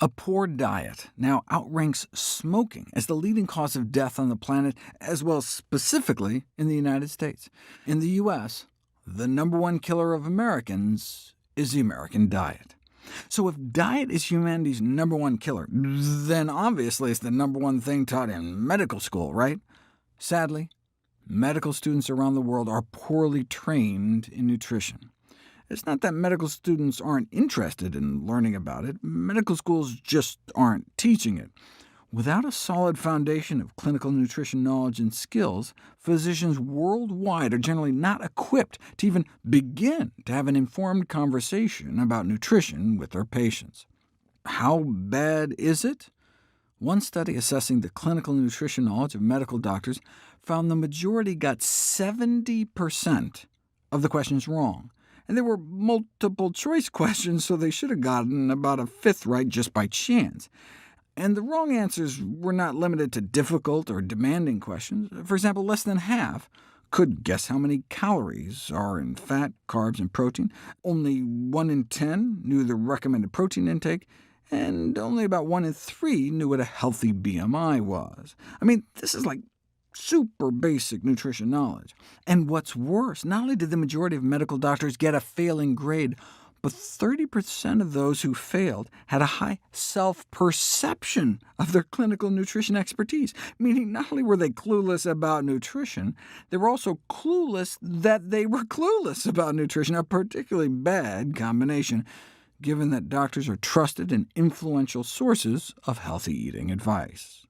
A poor diet now outranks smoking as the leading cause of death on the planet, as well as specifically in the United States. In the U.S., the #1 killer of Americans is the American diet. So if diet is humanity's #1 killer, then obviously it's the #1 thing taught in medical school, right? Sadly, medical students around the world are poorly trained in nutrition. It's not that medical students aren't interested in learning about it. Medical schools just aren't teaching it. Without a solid foundation of clinical nutrition knowledge and skills, physicians worldwide are generally not equipped to even begin to have an informed conversation about nutrition with their patients. How bad is it? One study assessing the clinical nutrition knowledge of medical doctors found the majority got 70% of the questions wrong. And they were multiple-choice questions, so they should have gotten about a fifth right just by chance. And the wrong answers were not limited to difficult or demanding questions. For example, less than half could guess how many calories are in fat, carbs, and protein. Only 1 in 10 knew the recommended protein intake, and only about 1 in 3 knew what a healthy BMI was. I mean, this is like super basic nutrition knowledge. And what's worse, not only did the majority of medical doctors get a failing grade, but 30% of those who failed had a high self-perception of their clinical nutrition expertise, meaning not only were they clueless about nutrition, they were also clueless that they were clueless about nutrition, a particularly bad combination, given that doctors are trusted and influential sources of healthy eating advice.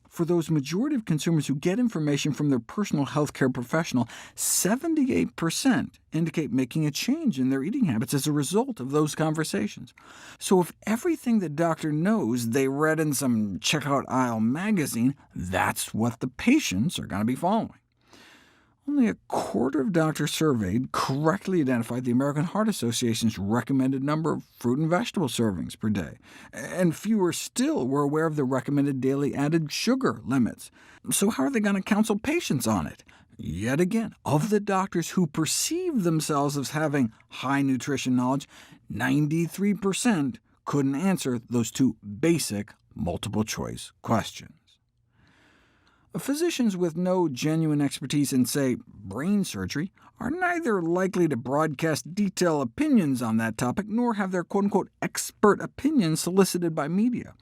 For those majority of consumers who get information from their personal healthcare professional, 78% indicate making a change in their eating habits as a result of those conversations. So if everything the doctor knows they read in some checkout aisle magazine, that's what the patients are going to be following. Only a quarter of doctors surveyed correctly identified the American Heart Association's recommended number of fruit and vegetable servings per day, and fewer still were aware of the recommended daily added sugar limits. So how are they going to counsel patients on it? Yet again, of the doctors who perceive themselves as having high nutrition knowledge, 93% couldn't answer those two basic multiple-choice questions. Physicians with no genuine expertise in, say, brain surgery are neither likely to broadcast detailed opinions on that topic, nor have their quote-unquote expert opinions solicited by media.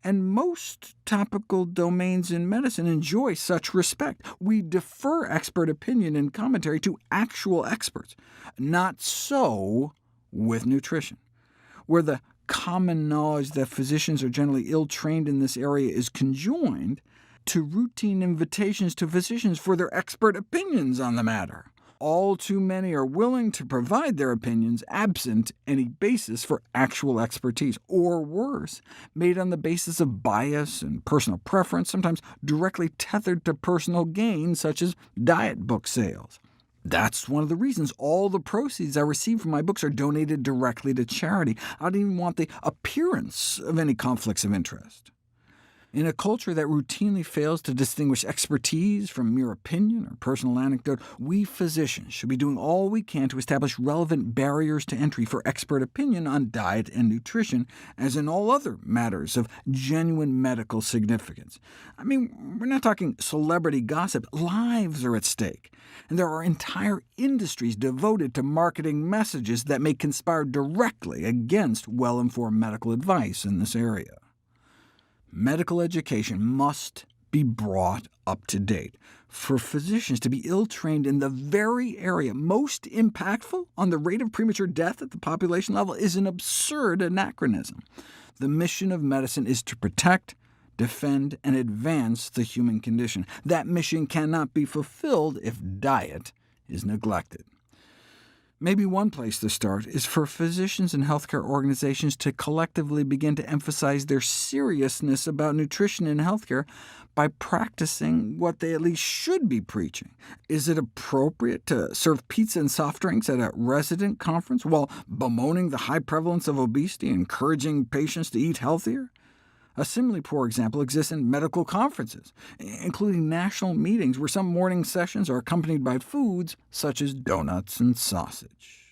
And most topical domains in medicine enjoy such respect. We defer expert opinion and commentary to actual experts. Not so with nutrition, where the common knowledge that physicians are generally ill-trained in this area is conjoined to routine invitations to physicians for their expert opinions on the matter. All too many are willing to provide their opinions absent any basis for actual expertise, or worse, made on the basis of bias and personal preference, sometimes directly tethered to personal gain, such as diet book sales. That's one of the reasons all the proceeds I receive from my books are donated directly to charity. I don't even want the appearance of any conflicts of interest. In a culture that routinely fails to distinguish expertise from mere opinion or personal anecdote, we physicians should be doing all we can to establish relevant barriers to entry for expert opinion on diet and nutrition, as in all other matters of genuine medical significance. I mean, we're not talking celebrity gossip. Lives are at stake, and there are entire industries devoted to marketing messages that may conspire directly against well-informed medical advice in this area. Medical education must be brought up to date. For physicians to be ill-trained in the very area most impactful on the rate of premature death at the population level is an absurd anachronism. The mission of medicine is to protect, defend, and advance the human condition. That mission cannot be fulfilled if diet is neglected. Maybe one place to start is for physicians and healthcare organizations to collectively begin to emphasize their seriousness about nutrition in healthcare by practicing what they at least should be preaching. Is it appropriate to serve pizza and soft drinks at a resident conference while bemoaning the high prevalence of obesity and encouraging patients to eat healthier? A similarly poor example exists in medical conferences, including national meetings where some morning sessions are accompanied by foods such as donuts and sausage.